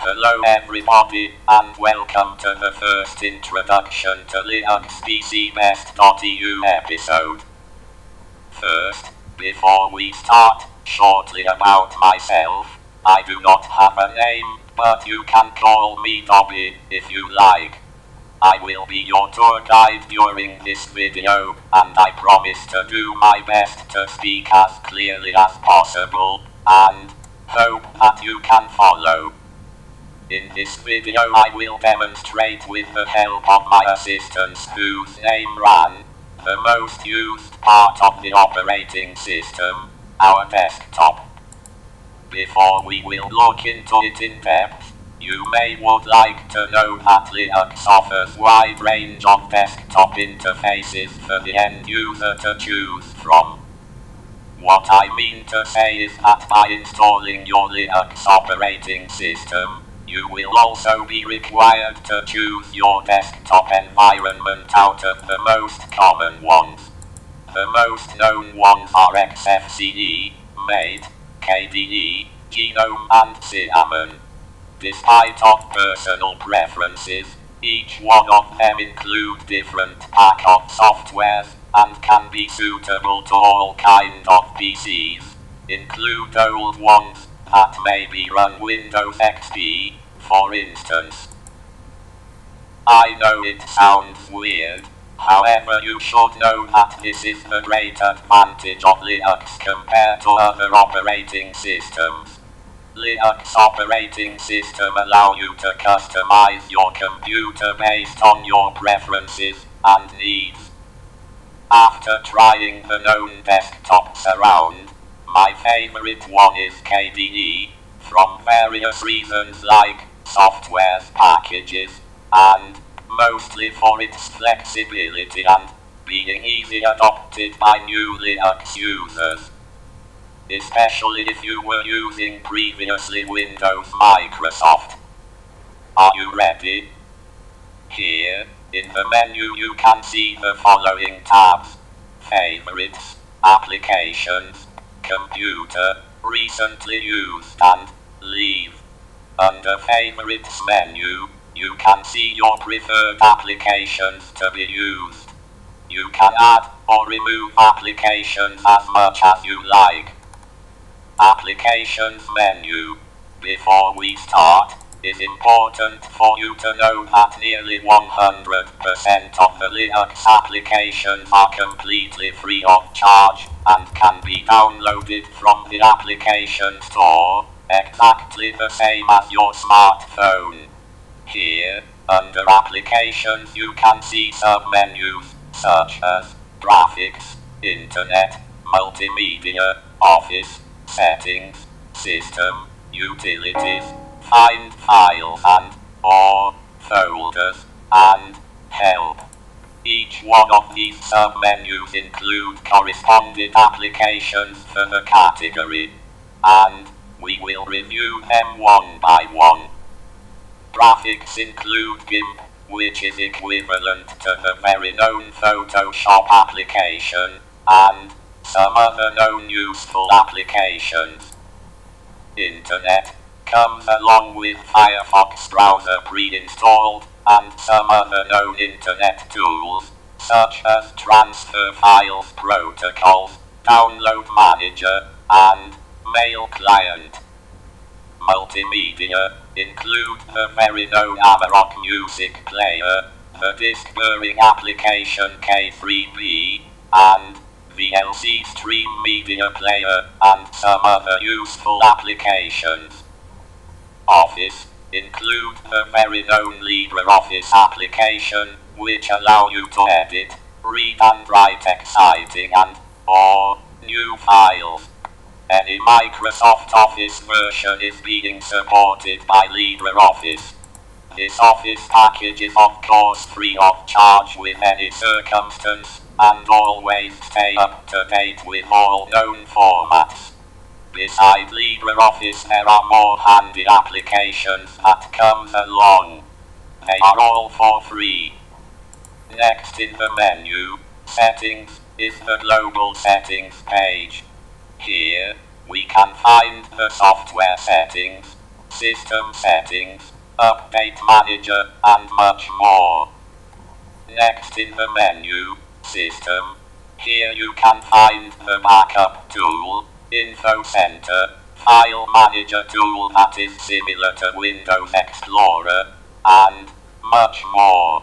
Hello everybody, and welcome to the first introduction to Linux PC-BEST.EU episode. First, before we start, shortly about myself. I do not have a name, but you can call me Dobby if you like. I will be your tour guide during this video, and I promise to do my best to speak as clearly as possible, and hope that you can follow. In this video I will demonstrate with the help of my assistants whose name ran, the most used part of the operating system, our desktop. Before we will look into it in depth, you would like to know that Linux offers wide range of desktop interfaces for the end user to choose from. What I mean to say is that by installing your Linux operating system, you will also be required to choose your desktop environment out of the most common ones. The most known ones are XFCE, Mate, KDE, Genome and Cinnamon. Despite of personal preferences, each one of them include different pack of softwares, and can be suitable to all kind of PCs. Include old ones that maybe run Windows XP, for instance. I know it sounds weird, however you should know that this is the great advantage of Linux compared to other operating systems. Linux operating system allow you to customize your computer based on your preferences and needs. After trying the known desktops around, my favorite one is KDE, from various reasons like software packages, and mostly for its flexibility and being easy adopted by new Linux users. Especially if you were using previously Windows Microsoft. Are you ready? Here, in the menu you can see the following tabs: Favorites, Applications, Computer, Recently Used and Leave. Under Favorites menu, you can see your preferred applications to be used. You can add or remove applications as much as you like. Applications menu. Before we start, it's important for you to know that nearly 100% of the Linux applications are completely free of charge, and can be downloaded from the application store, exactly the same as your smartphone. Here, under Applications you can see sub-menus, such as Graphics, Internet, Multimedia, Office, Settings, System, Utilities, Find Files and or Folders, and Help. Each one of these sub-menus include corresponding applications for the category, and we will review them one by one. Graphics include GIMP, which is equivalent to the very known Photoshop application, and some other known useful applications. Internet comes along with Firefox browser pre-installed, and some other known internet tools, such as Transfer Files Protocols, Download Manager, and Mail Client. Multimedia include the very known Amarok Music Player, the disc-bearing application K3B, and VLC Stream Media Player, and some other useful applications. Office include the very known LibreOffice application, which allow you to edit, read and write exciting and or new files. Any Microsoft Office version is being supported by LibreOffice. This Office package is of course free of charge with any circumstance, and always stay up to date with all known formats. Besides LibreOffice there are more handy applications that comes along. They are all for free. Next in the menu, Settings, is the Global Settings page. Here, we can find the software settings, System Settings, Update Manager, and much more. Next in the menu, System. Here you can find the Backup tool, Info Center, File Manager tool that is similar to Windows Explorer, and much more.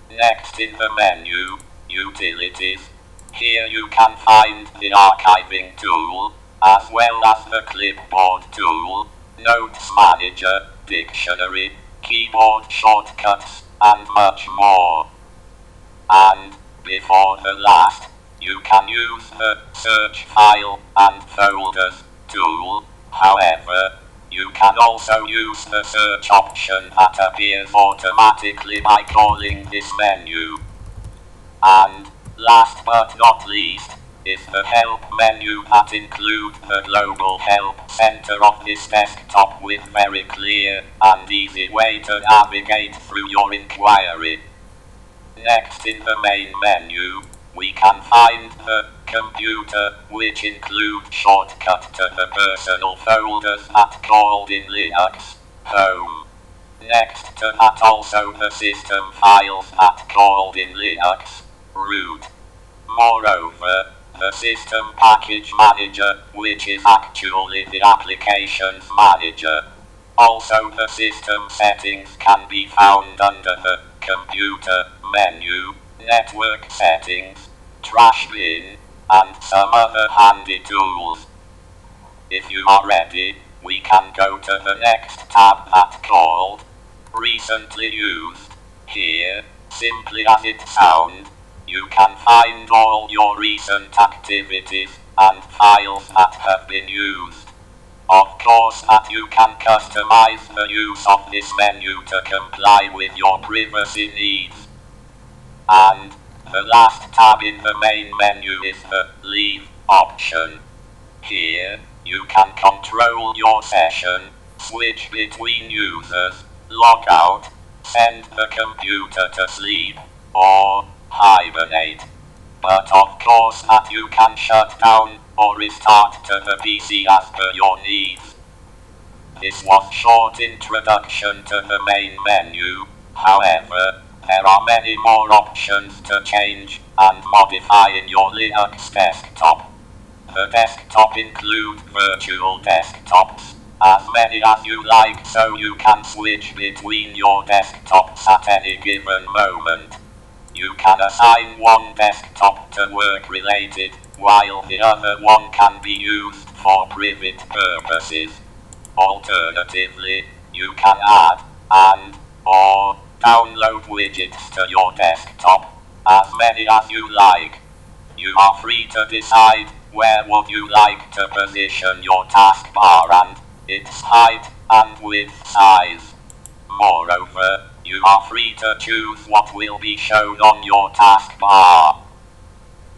Next in the menu, Utilities. Here you can find the Archiving tool, as well as the Clipboard tool, Notes Manager, Dictionary, Keyboard shortcuts, and much more. And, before the last, you can use the Search File and Folders tool. However, you can also use the search option that appears automatically by calling this menu. And, last but not least, is the Help menu that includes the Global Help Center of this desktop with very clear and easy way to navigate through your inquiry. Next in the main menu, we can find the Computer, which includes shortcut to the personal folders that called in Linux, Home. Next to that also the system files that called in Linux, Root. Moreover, the System Package Manager, which is actually the Applications Manager. Also the System Settings can be found under the Computer menu, Network Settings, Trash Bin, and some other handy tools. If you are ready, we can go to the next tab that's called Recently Used. Here, simply as it sounds, you can find all your recent activities and files that have been used. Of course that you can customize the use of this menu to comply with your privacy needs. And, the last tab in the main menu is the Leave option. Here, you can control your session, switch between users, log out, send the computer to sleep, or hibernate. But of course that you can shut down or restart to the PC as per your needs. This was short introduction to the main menu. However, there are many more options to change and modify in your Linux desktop. The desktop includes virtual desktops, as many as you like, so you can switch between your desktops at any given moment. You can assign one desktop to work related, while the other one can be used for private purposes. Alternatively, you can add or download widgets to your desktop, as many as you like. You are free to decide where would you like to position your taskbar and its height and width size. Moreover, you are free to choose what will be shown on your taskbar.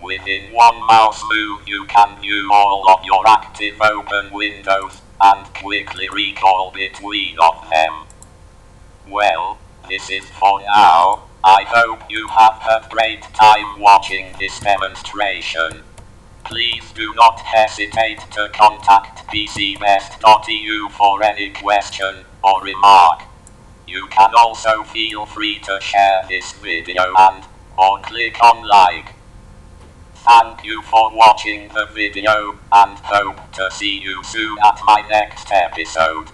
Within one mouse move you can view all of your active open windows and quickly recall between of them. Well, this is for now. I hope you have a great time watching this demonstration. Please do not hesitate to contact PC-BEST.EU for any question or remark. You can also feel free to share this video or click on like. Thank you for watching the video, and hope to see you soon at my next episode.